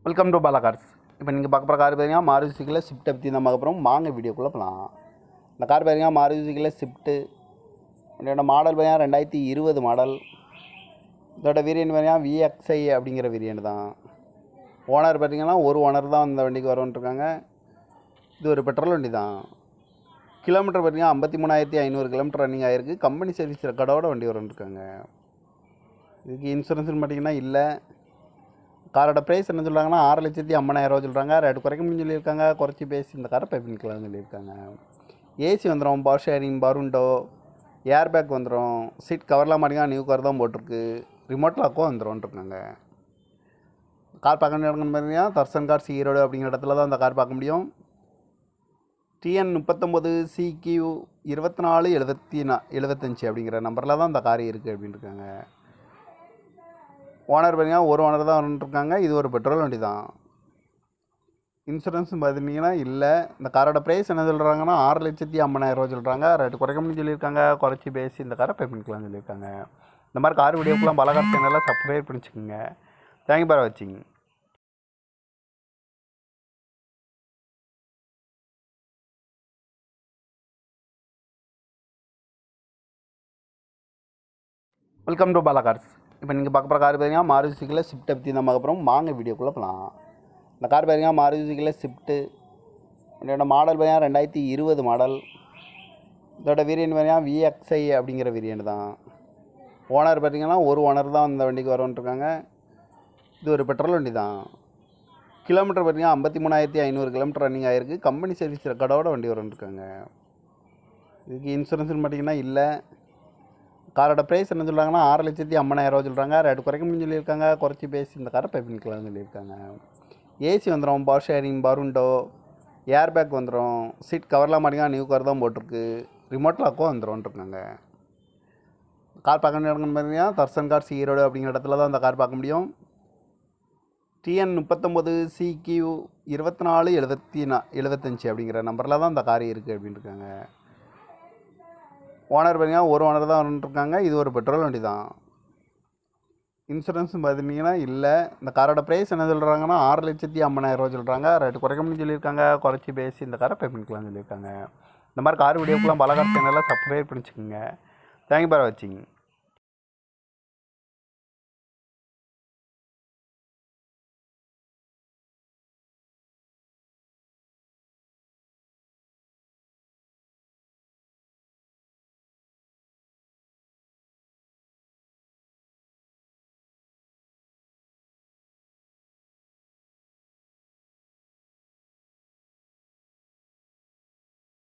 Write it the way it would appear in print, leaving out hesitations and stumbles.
Welcome to Bala cars. இப்போ நீங்கள் பார்க்க போகிற கார் பார்த்தீங்கன்னா மாருதி சுசுக்கியில் ஸ்விஃப்ட்டை பற்றி தான் பார்க்க போகிறோம். வாங்க வீடியோக்குள்ளே போகலாம். இந்த கார் பார்த்தீங்கன்னா மாருதி சுசுக்கியில் ஸ்விஃப்ட்டு. இதோட மாடல் பார்த்தீங்கன்னா 2020 மாடல். இதோட வேரியன்ட் பார்த்தீங்கன்னா VXI அப்படிங்கிற வேரியன்ட் தான். ஓனர் பார்த்தீங்கன்னா ஒரு ஓனர் தான் இந்த வண்டிக்கு வரவன்ட்ருக்காங்க. இது ஒரு பெட்ரோல் வண்டி தான். கிலோமீட்டர் பார்த்தீங்கன்னா 53,500 கிலோமீட்டர் ரன்னிங் ஆகிருக்கு. கம்பெனி சர்வீஸ் ரெக்கார்டோட வண்டி வரவன்ட்ருக்காங்க. இதுக்கு இன்சூரன்ஸ்னு பார்த்தீங்கன்னா இல்லை. காரோட ப்ரைஸ் என்ன சொல்கிறாங்கன்னா 6,50,000 சொல்கிறாங்க. ரேட்டு குறைக்க முடியும்னு சொல்லியிருக்காங்க. குறைச்சி பேசி இந்த காரை பை பண்ணிக்கலாம்னு சொல்லியிருக்காங்க. ஏசி வந்துடும், பவர் ஷேரிங், பருண்டோ, ஏர் பேக் வந்துடும். சீட் கவர்லாம் மாட்டிங்கன்னா நியூ கவர் தான் போட்டிருக்கு. ரிமோட் லாக்கும் வந்துடும்ன்ட்ருக்காங்க. கார் பார்க்க வேண்டிய இடம்னு பார்த்தீங்கன்னா தர்சன் கார்ஸ் ஈரோடு அப்படிங்கிற இடத்துல தான் அந்த கார் பார்க்க முடியும். TN 39 CQ 2475 அப்படிங்கிற நம்பரில் தான் இந்த கார் இருக்குது அப்படின்ட்டுருக்காங்க. ஓனர் பார்த்தீங்கன்னா ஒரு ஓனர் தான் வந்துட்டுருக்காங்க. இது ஒரு பெட்ரோல் வண்டி தான். இன்சூரன்ஸ் பார்த்துட்டிங்கன்னா இல்லை. இந்த காரோட ப்ரைஸ் என்ன சொல்கிறாங்கன்னா 6,50,000 சொல்கிறாங்க. ரேட்டு குறைக்க முடியும்னு சொல்லியிருக்காங்க. குறைச்சி பேசி இந்த காரை பே பண்ணிக்கலாம்னு சொல்லியிருக்காங்க. இந்த மாதிரி கார் வீடியோக்கெலாம் பாலா கார் சேனலில் சப்ஸ்கிரைப் பண்ணிச்சுக்கோங்க. தேங்க்யூ ஃபார் வாட்சிங். Welcome to Bala cars. இப்போ நீங்கள் பார்க்க போகிற கார் பார்த்தீங்கன்னா மாருதி சுசுக்கியில் ஸ்விஃப்ட்டை பற்றி தான் பார்க்க போகிறோம். வாங்க வீடியோக்குள்ளே போகலாம். இந்த கார் பார்த்தீங்கன்னா மாருதி சுசுக்கியில் ஸ்விஃப்ட்டு. இதோட மாடல் பார்த்தீங்கன்னா 2020 மாடல். இதோட வேரியன்ட் பார்த்தீங்கன்னா VXI அப்படிங்கிற வேரியன்ட் தான். ஓனர் பார்த்தீங்கன்னா ஒரு ஓனர் தான் இந்த வண்டிக்கு வரவன்ட்ருக்காங்க. இது ஒரு பெட்ரோல் வண்டி தான். கிலோமீட்டர் பார்த்தீங்கன்னா 53,500 கிலோமீட்டர் ரன்னிங் ஆகிருக்கு. கம்பெனி சர்வீஸ் ரெக்கார்டோட வண்டி வரவன்ட்ருக்காங்க. இதுக்கு இன்சூரன்ஸ்னு பார்த்தீங்கன்னா இல்லை. காரோட ப்ரைஸ் என்ன சொல்கிறாங்கன்னா 6,50,000 சொல்கிறாங்க. ரேட்டு குறைக்க முடியும்னு சொல்லியிருக்காங்க. குறைச்சி பேசி இந்த காரை பை பண்ணிக்கலாம்னு சொல்லியிருக்காங்க. ஏசி வந்துடும், பவர் ஷேரிங், பருண்டோ, ஏர் பேக் வந்துடும். சீட் கவர்லாம் மாட்டிங்கன்னா நியூ கவர் தான் போட்டிருக்கு. ரிமோட் லாக்கும் வந்துடும்ன்ட்ருக்காங்க. கார் பார்க்க வேண்டிய இடம்னு பார்த்தீங்கன்னா தர்சன் கார்ஸ் ஈரோடு அப்படிங்கிற இடத்துல தான் அந்த கார் பார்க்க முடியும். TN 39 CQ 2475 அப்படிங்கிற நம்பரில் தான் இந்த கார் இருக்குது அப்படின்ட்டுருக்காங்க. ஓனர் பார்த்தீங்கன்னா ஒரு ஓனர் தான் வந்துட்டுருக்காங்க. இது ஒரு பெட்ரோல் வண்டி தான். இன்சூரன்ஸ் பார்த்துட்டிங்கன்னா இல்லை. இந்த காரோட ப்ரைஸ் என்ன சொல்கிறாங்கன்னா 6,50,000 சொல்கிறாங்க. ரேட்டு குறைக்க முடியும்னு சொல்லியிருக்காங்க. குறைச்சி பேசி இந்த காரை பே பண்ணிக்கலாம்னு சொல்லியிருக்காங்க. இந்த மாதிரி கார் வீடியோக்கெலாம் பாலா கார் சேனலில் சப்ஸ்கிரைப் பண்ணிச்சுக்கோங்க. தேங்க்யூ ஃபார் வாட்சிங்.